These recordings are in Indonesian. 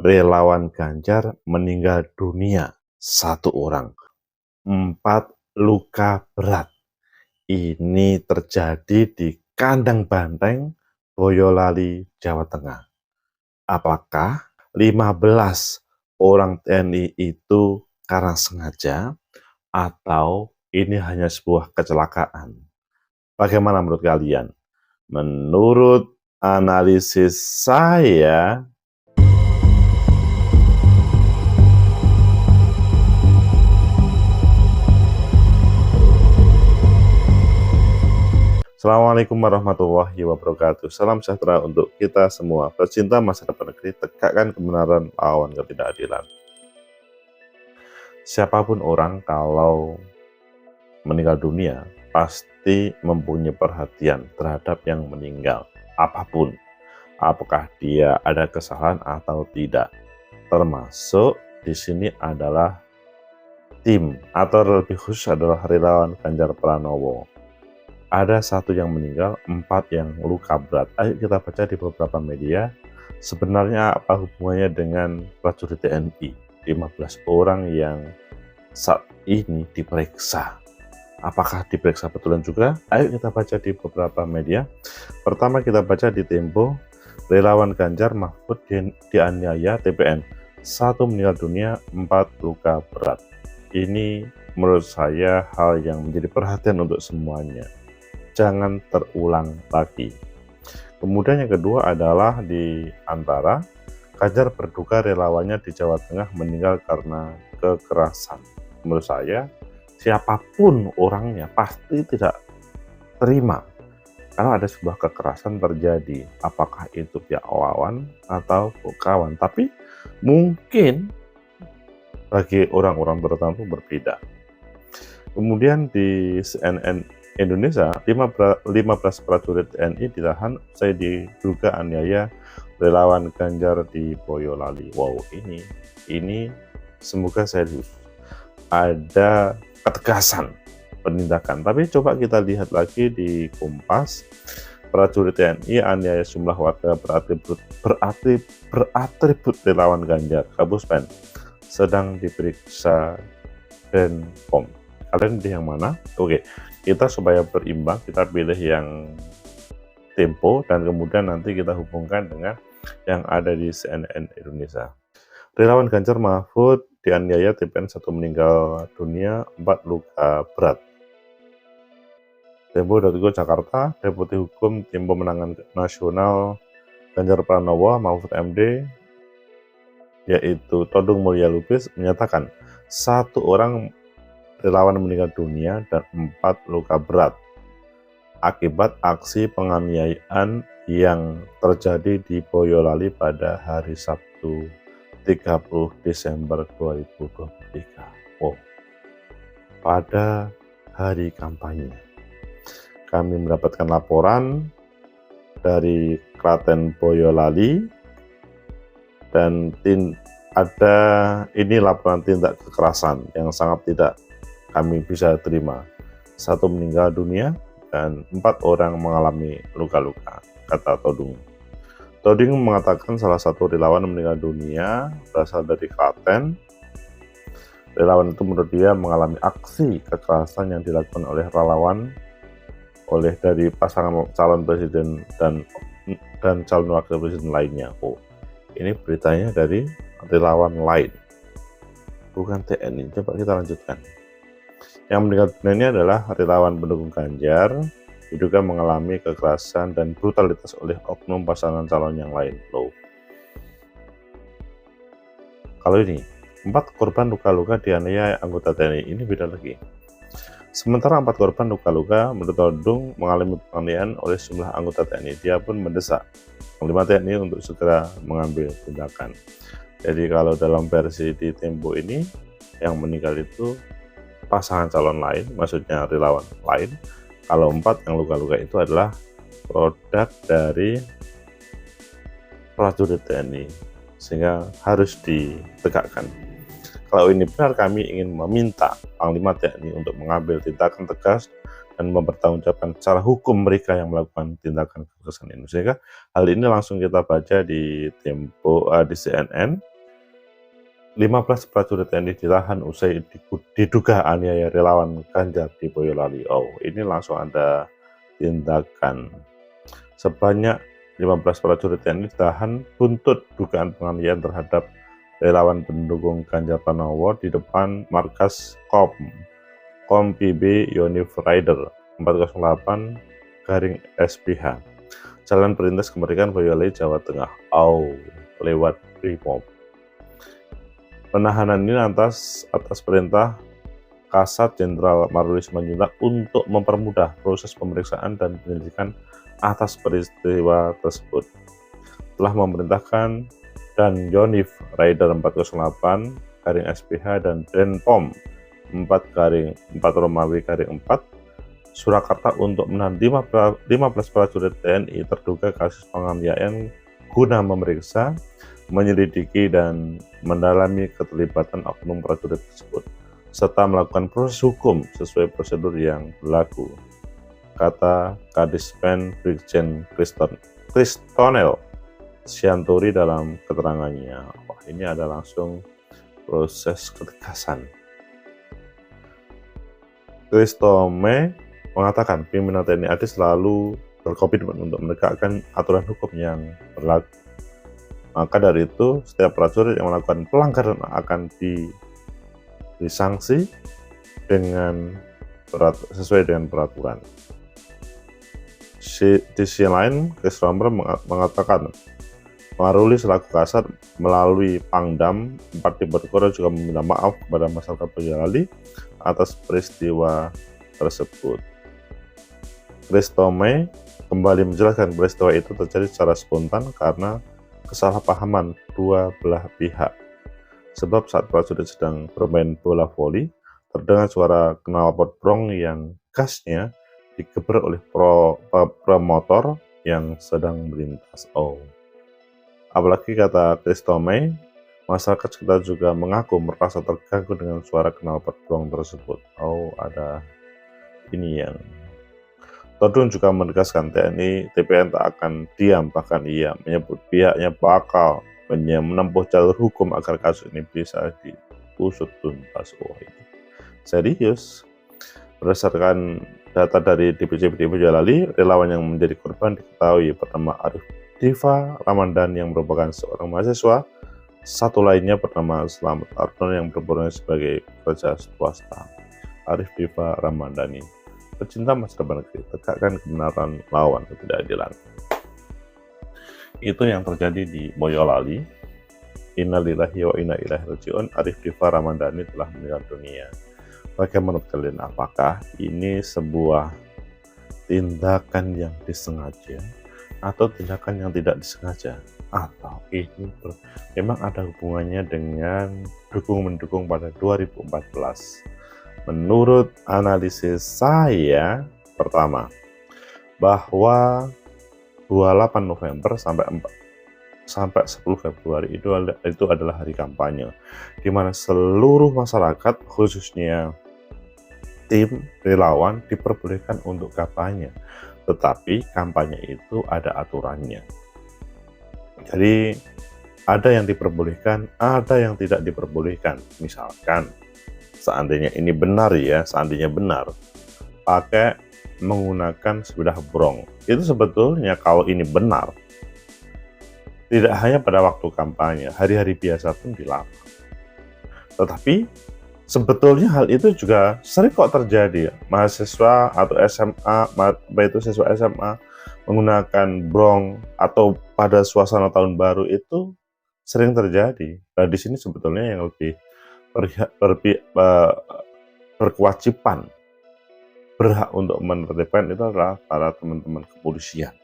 relawan Ganjar meninggal dunia 1 orang, 4 luka berat. Ini terjadi di Kandang Banteng, Boyolali, Jawa Tengah. Apakah 15 orang TNI itu karena sengaja atau ini hanya sebuah kecelakaan? Bagaimana menurut kalian? Menurut analisis saya, Assalamualaikum warahmatullahi wabarakatuh. Salam sejahtera untuk kita semua. Pecinta masa depan negeri, tegakkan kebenaran, lawan ketidakadilan. Siapapun orang kalau meninggal dunia pasti mempunyai perhatian terhadap yang meninggal, apapun. Apakah dia ada kesalahan atau tidak. Termasuk di sini adalah tim atau lebih khusus adalah relawan Ganjar Pranowo. Ada 1 yang meninggal, 4 yang luka berat. Ayo kita baca di beberapa media, sebenarnya apa hubungannya dengan prajurit TNI, 15 orang yang saat ini diperiksa. Apakah diperiksa betulan juga? Ayo kita baca di beberapa media. Pertama kita baca di Tempo, relawan Ganjar Mahfud dianiaya TPN, 1 meninggal dunia, 4 luka berat. Ini menurut saya hal yang menjadi perhatian untuk semuanya. Jangan terulang lagi. Kemudian yang kedua adalah di Antara, Ganjar berduka relawannya di Jawa Tengah meninggal karena kekerasan. Menurut saya, siapapun orangnya pasti tidak terima kalau ada sebuah kekerasan terjadi, apakah itu pihak lawan atau kawan. Tapi mungkin bagi orang-orang tertentu berbeda. Kemudian di CNN Indonesia, 15 prajurit TNI ditahan usai diduga aniaya relawan Ganjar di Boyolali. Wow, ini semoga serius. Ada ketegasan penindakan. Tapi coba kita lihat lagi di Kompas, prajurit TNI aniaya sejumlah warga beratribut relawan Ganjar, Kapuspen, sedang diperiksa Denpom. Kalian pilih yang mana? Oke, kita supaya berimbang, kita pilih yang Tempo dan kemudian nanti kita hubungkan dengan yang ada di CNN Indonesia. Relawan Ganjar Mahfud dianiaya TPN, 1 meninggal dunia, 4 luka berat. Tempo.go Jakarta, Deputi Hukum Tim Pemenangan Nasional Ganjar Pranowo Mahfud MD, yaitu Todung Mulya Lubis, menyatakan 1 orang relawan meninggal dunia dan 4 luka berat akibat aksi penganiayaan yang terjadi di Boyolali pada hari Sabtu 30 Desember 2023. Wow. Pada hari kampanye. Kami mendapatkan laporan dari Klaten Boyolali dan ada ini laporan tindak kekerasan yang sangat tidak kami bisa terima. 1 meninggal dunia dan 4 orang mengalami luka-luka, kata Todung. Todung mengatakan salah satu relawan meninggal dunia berasal dari Klaten. Relawan itu menurut dia mengalami aksi kekerasan yang dilakukan oleh relawan dari pasangan calon presiden dan calon wakil presiden lainnya. Oh, ini beritanya dari relawan lain, bukan TNI. Coba kita lanjutkan. Yang meninggal dunia ini adalah relawan pendukung Ganjar, diduga mengalami kekerasan dan brutalitas oleh oknum pasangan calon yang lain. Loh. Kalau ini, 4 korban luka-luka dianiaya anggota TNI, ini beda lagi. Sementara 4 korban luka-luka menurut Todung mengalami penganiayaan oleh sejumlah anggota TNI. Dia pun mendesak Panglima TNI untuk segera mengambil tindakan. Jadi kalau dalam versi di Tempo ini, yang meninggal itu pasangan calon lain, maksudnya relawan lain. Kalau 4 yang luka-luka itu adalah produk dari prajurit TNI, sehingga harus ditegakkan. Kalau ini benar, kami ingin meminta Panglima TNI untuk mengambil tindakan tegas dan mempertanggungjawabkan secara hukum mereka yang melakukan tindakan kekerasan ini. Sehingga hal ini langsung kita baca di Tempo, di CNN. 15 prajurit TNI ditahan usai diduga aniaya relawan Ganjar di Boyolali. Oh, ini langsung ada tindakan. Sebanyak 15 prajurit TNI ditahan buntut dugaan penganiayaan terhadap relawan pendukung Ganjar Pranowo di depan markas KOM Yonif Rider 408 garing SPH Jalan Perintis Kemerdekaan Boyolali, Jawa Tengah. Lewat Brimob. Penahanan ini atas perintah Kasat Jenderal Maruli Simanjuntak untuk mempermudah proses pemeriksaan dan penyelidikan atas peristiwa tersebut. Telah memerintahkan dan Yonif Rider 408 garing SPH dan Denpom 4 Romawi garing 4 Surakarta untuk menahan 15 prajurit TNI terduga kasus penganiayaan guna memeriksa, menyelidiki dan mendalami keterlibatan oknum prajurit tersebut serta melakukan proses hukum sesuai prosedur yang berlaku, kata Kadispen Brigjen Kristonel Sianturi dalam keterangannya. Wah, ini ada langsung proses ketegasan. Kristome mengatakan pimpinan TNI AD selalu berkomitmen untuk menegakkan aturan hukum yang berlaku. Maka dari itu, setiap prajurit yang melakukan pelanggaran akan disanksi sesuai dengan peraturan. Di sisi lain, Kristome mengatakan Maruli selaku Kasat melalui Pangdam 4 Diponegoro juga meminta maaf kepada masyarakat Boyolali atas peristiwa tersebut. Kristome kembali menjelaskan peristiwa itu terjadi secara spontan karena kesalahpahaman dua belah pihak. Sebab saat prajurit sedang bermain bola voli, terdengar suara knalpot brong yang gasnya digeber oleh promotor yang sedang melintas. Apalagi kata Kristome, masyarakat sekitar juga mengaku merasa terganggu dengan suara knalpot brong tersebut. Ada ini yang Todung juga menegaskan TPN tak akan diam, bahkan ia menyebut pihaknya bakal menempuh jalur hukum agar kasus ini bisa diusut tuntas. Ini serius. Berdasarkan data dari DPJPD Boyolali, relawan yang menjadi korban diketahui bernama Arif Diva Ramadhani yang merupakan seorang mahasiswa, satu lainnya bernama Slamet Arnold yang berperan sebagai pekerja swasta. Arif Diva Ramadhani, pecinta masa depan negeri, tegakkan kebenaran, lawan ketidakadilan. Itu yang terjadi di Boyolali. Innalillahi wa inna ilaihi raji'un. Arif Diva Ramadhani telah meninggal dunia. Bagaimana kalian? Apakah ini sebuah tindakan yang disengaja atau tindakan yang tidak disengaja? Atau ini memang ada hubungannya dengan dukung-mendukung pada 2014? Menurut analisis saya, pertama, bahwa 28 November sampai 10 Februari itu adalah hari kampanye, di mana seluruh masyarakat, khususnya tim relawan, diperbolehkan untuk kampanye. Tetapi kampanye itu ada aturannya. Jadi ada yang diperbolehkan, ada yang tidak diperbolehkan. Misalkan seandainya ini benar seandainya benar pakai menggunakan sepeda brong, itu sebetulnya kalau ini benar tidak hanya pada waktu kampanye, hari-hari biasa pun dilarang. Tetapi sebetulnya hal itu juga sering kok terjadi. Mahasiswa atau siswa SMA menggunakan brong atau pada suasana tahun baru itu sering terjadi. Nah, di sini sebetulnya yang lebih berkewajiban berhak untuk menertibkan itu adalah para teman-teman kepolisian.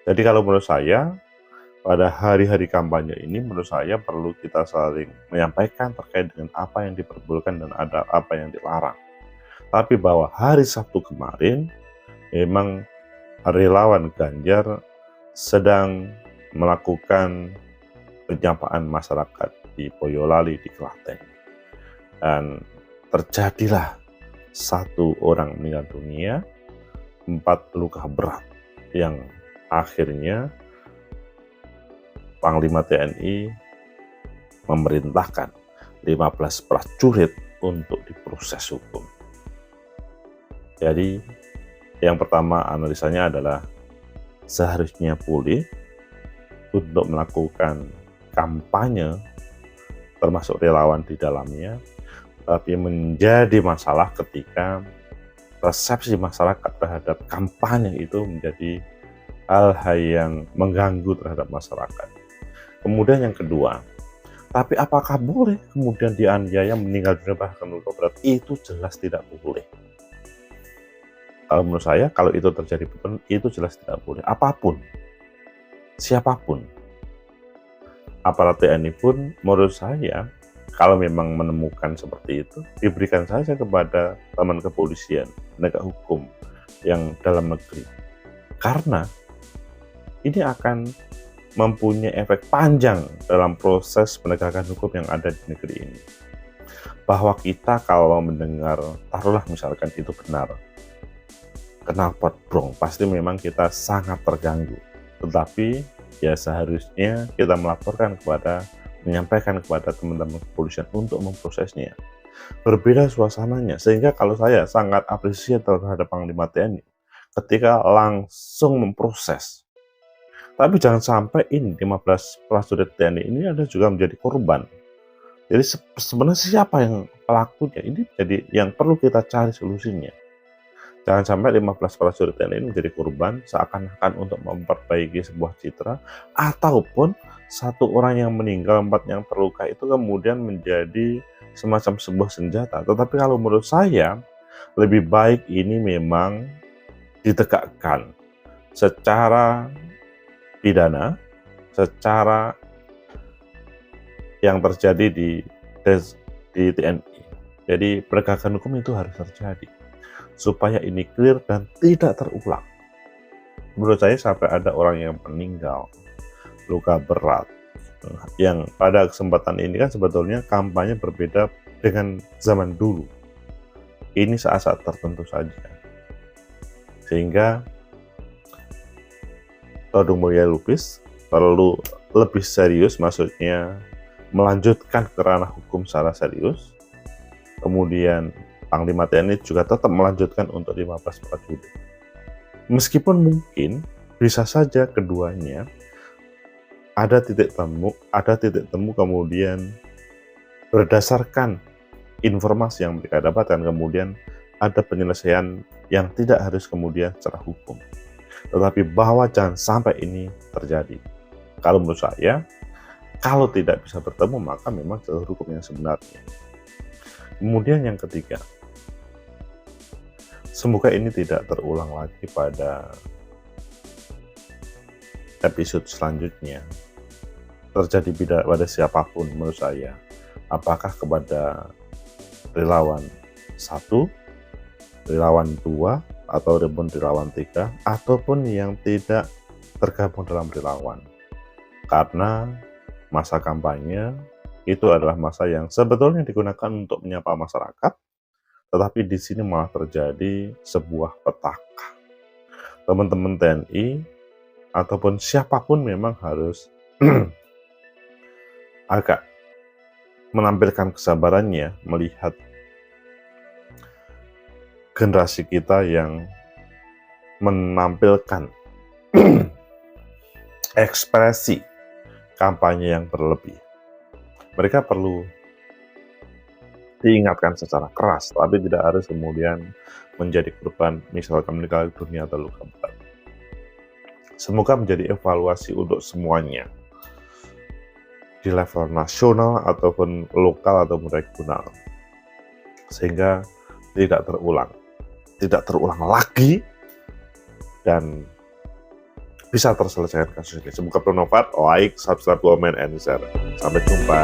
Jadi kalau menurut saya, pada hari-hari kampanye ini menurut saya perlu kita saling menyampaikan terkait dengan apa yang diperbolehkan dan ada apa yang dilarang. Tapi bahwa hari Sabtu kemarin memang relawan Ganjar sedang melakukan penyapaan masyarakat di Boyolali, di Klaten, dan terjadilah 1 orang meninggal dunia, 4 luka berat, yang akhirnya Panglima TNI memerintahkan 15 prajurit untuk diproses hukum. Jadi yang pertama analisanya adalah seharusnya pulih untuk melakukan kampanye termasuk relawan di dalamnya, tapi menjadi masalah ketika persepsi masyarakat terhadap kampanye itu menjadi hal-hal yang mengganggu terhadap masyarakat. Kemudian yang kedua, tapi apakah boleh kemudian dianiaya meninggal dunia bahkan luka berat? Itu jelas tidak boleh. Kalau menurut saya, kalau itu terjadi betul, itu jelas tidak boleh. Apapun, siapapun, aparat TNI pun menurut saya, kalau memang menemukan seperti itu, diberikan saja kepada teman kepolisian, penegak hukum yang dalam negeri. Karena ini akan mempunyai efek panjang dalam proses penegakan hukum yang ada di negeri ini. Bahwa kita kalau mendengar, taruhlah misalkan itu benar, knalpot brong, pasti memang kita sangat terganggu. Tetapi ya seharusnya kita menyampaikan kepada teman-teman kepolisian untuk memprosesnya. Berbeda suasananya, sehingga kalau saya sangat apresiasi terhadap Panglima TNI ketika langsung memproses. Tapi jangan sampai ini 15 prajurit TNI ini ada juga menjadi korban. Jadi sebenarnya siapa yang pelakunya? Ini jadi yang perlu kita cari solusinya. Jangan sampai 15 prajurit TNI ini menjadi korban seakan-akan untuk memperbaiki sebuah citra, ataupun satu orang yang meninggal, 4 yang terluka itu kemudian menjadi semacam sebuah senjata. Tetapi kalau menurut saya, lebih baik ini memang ditegakkan secara pidana, secara yang terjadi di TNI. Jadi penegakan hukum itu harus terjadi supaya ini clear dan tidak terulang. Menurut saya sampai ada orang yang meninggal, luka berat, yang pada kesempatan ini kan sebetulnya kampanye berbeda dengan zaman dulu. Ini saat-saat tertentu saja. Sehingga Todung Mulya Lubis perlu lebih serius, maksudnya melanjutkan ke ranah hukum secara serius. Kemudian Panglima TNI juga tetap melanjutkan untuk 15 prajurit. Meskipun mungkin bisa saja keduanya ada titik temu kemudian berdasarkan informasi yang mereka dapatkan kemudian ada penyelesaian yang tidak harus kemudian secara hukum. Tetapi bahwa jangan sampai ini terjadi. Kalau menurut saya, kalau tidak bisa bertemu maka memang jalur hukum yang sebenarnya. Kemudian yang ketiga, semoga ini tidak terulang lagi pada episode selanjutnya. Terjadi pada siapapun menurut saya. Apakah kepada relawan 1, relawan 2, atau relawan 3, ataupun yang tidak tergabung dalam relawan. Karena masa kampanye itu adalah masa yang sebetulnya digunakan untuk menyapa masyarakat, tetapi di sini malah terjadi sebuah petaka. Teman-teman TNI ataupun siapapun memang harus agak menampilkan kesabarannya melihat generasi kita yang menampilkan ekspresi kampanye yang berlebih. Mereka perlu diingatkan secara keras, tapi tidak harus kemudian menjadi korban misalkan meninggal dunia atau luka berat. Semoga menjadi evaluasi untuk semuanya di level nasional ataupun lokal ataupun regional, sehingga tidak terulang lagi dan bisa terselesaikan kasus ini. Semoga bermanfaat. Like, subscribe, comment, and share. Sampai jumpa.